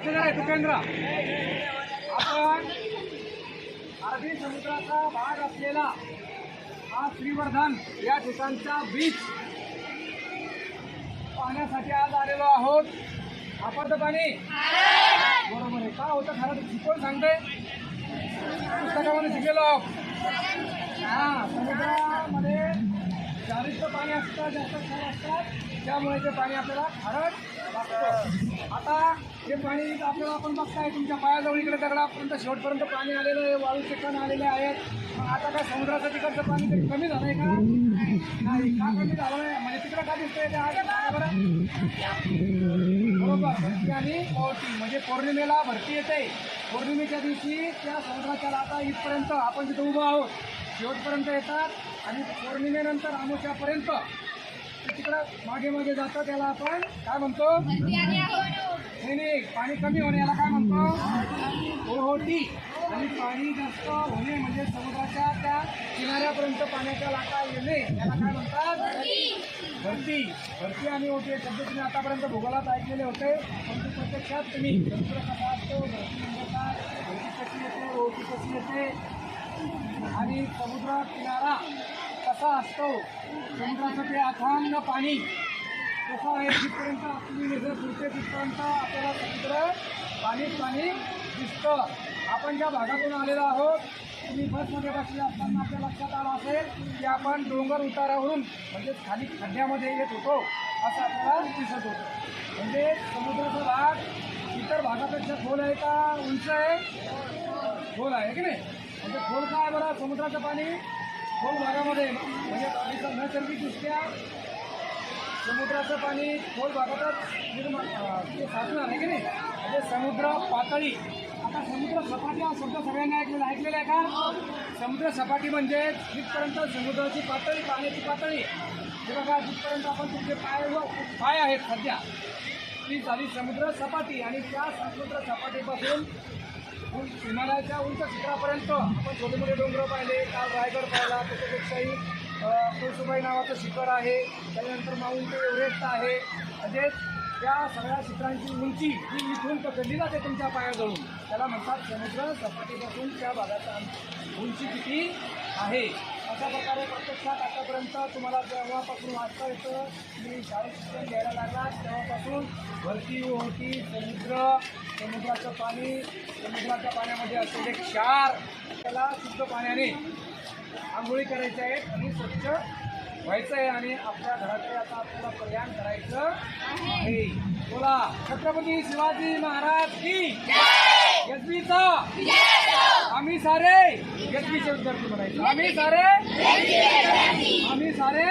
तुकेंद्र, आपण अरबी समुद्राचा भाग असलेला हा श्रीवर्धन या ठिकाणचा बीच पाहण्यासाठी आज आलेलो आहोत. आपण तर पाणी बरोबर आहे का होतं खरं शिकवून सांगते पुस्तकामध्ये शिकलेलो आहोत. समुद्रामध्ये जास्त पाणी असतं, जास्त क्षार असतात, त्यामुळे ते पाणी आपल्याला खारट लागतं. आता हे पाणी आपल्याला आपण बघताय तुमच्या पायाजवळ इकडे दगडापर्यंत शेवटपर्यंत पाणी आलेलं आहे, वाळूचे कण आलेले आहेत. मग आता काय समुद्राचं तिकडचं पाणी तरी कमी झालंय का? नाही. का कमी झालं नाही? म्हणजे तिकडे का दिसतंय ते आज बरं बरोबर. भरती आणि ओटी म्हणजे पौर्णिमेला भरती येते. पौर्णिमेच्या दिवशी त्या समुद्राच्या लाटा इथपर्यंत आपण तिथे उभं आहोत शेवटपर्यंत येतात आणि पौर्णिमेनंतर अमावस्यापर्यंत तिकडं मागे मागे जातं. त्याला आपण काय म्हणतो? नाही, पाणी कमी होणे याला काय म्हणतो? ओहोटी. आणि पाणी जास्त होणे म्हणजे समुद्राच्या त्या किनाऱ्यापर्यंत पाण्याच्या लाटा येणे याला काय म्हणतात? भरती. भरती आणि ओटी हे शब्द तुम्ही आतापर्यंत भूगोलात ऐकलेले होते, परंतु प्रत्यक्षात तुम्ही समुद्र कसा असतो, भरती म्हणजे काय, भरती कशी येते, ओटी कशी येते आणि समुद्र किनारा कसा असतो, समुद्राचं ते अथांग पाणी कसं आहे तिथपर्यंत आपली नजर पुढचे तिथपर्यंत आपल्याला समुद्र पाणीच पाणी दिसतं. आपण ज्या भागातून आलेलो आहोत तुम्ही बसमध्ये बसले असताना आपल्या लक्षात आलं असेल की आपण डोंगर उतारावरून म्हणजे खाली खड्ड्यामध्ये येत होतो असं आपल्याला दिसत होतं. म्हणजे समुद्राचा भाग इतर भागापेक्षा खोल आहे का उंच आहे? खोल आहे की नाही? म्हणजे खोल काय बरं समुद्राचं पाणी खोल भागामध्ये म्हणजे नैसर्गिकदृष्ट्या समुद्राचं पाणी खोल भागातच ते साचणार आहे की नाही? म्हणजे समुद्र पातळी. आता समुद्र सपाटी हा शब्द सगळ्यांनी ऐकलेला आहे का? समुद्र सपाटी म्हणजे जिथपर्यंत समुद्राची पातळी पाण्याची पातळी हे बघा जिथपर्यंत आपण तुमचे पाय आहेत सध्या ती झाली समुद्र सपाटी. आणि त्या समुद्र सपाटीपासून हिमालयाच्या उंच शिखरापर्यंत आपण छोटे मोठे डोंगर पाहिले. काल रायगड पाहिला, त्याच्यापेक्षाही तुळसुबाई नावाचं शिखर आहे, त्याच्यानंतर माउंट एव्हरेस्ट आहे. म्हणजे त्या सगळ्या शिखरांची उंची ही इथून पकडली जाते तुमच्या पायाजवळून. त्याला म्हणतात समुद्र सपाटीपासून त्या भागाचा उंची किती आहे. अशा प्रकारे प्रत्यक्षात आतापर्यंत तुम्हाला जेव्हापासून वाचता येतं तुम्ही शाळेत शिक्षण घ्यायला लागला तेव्हापासून भरती ओहोटी समुद्र, समुद्राचं पाणी, समुद्राच्या पाण्यामध्ये असलेले क्षार त्याला शुद्ध पाण्याने आंघोळी करायच्या आहेत आणि स्वच्छ व्हायचं आहे. आणि आपल्या घराकडे आता आपल्याला कल्याण करायचं आहे. बोला छत्रपती शिवाजी महाराज की यशवीचा आम्ही सारे यशवीचे विद्यार्थी म्हणायचं. आम्ही सारे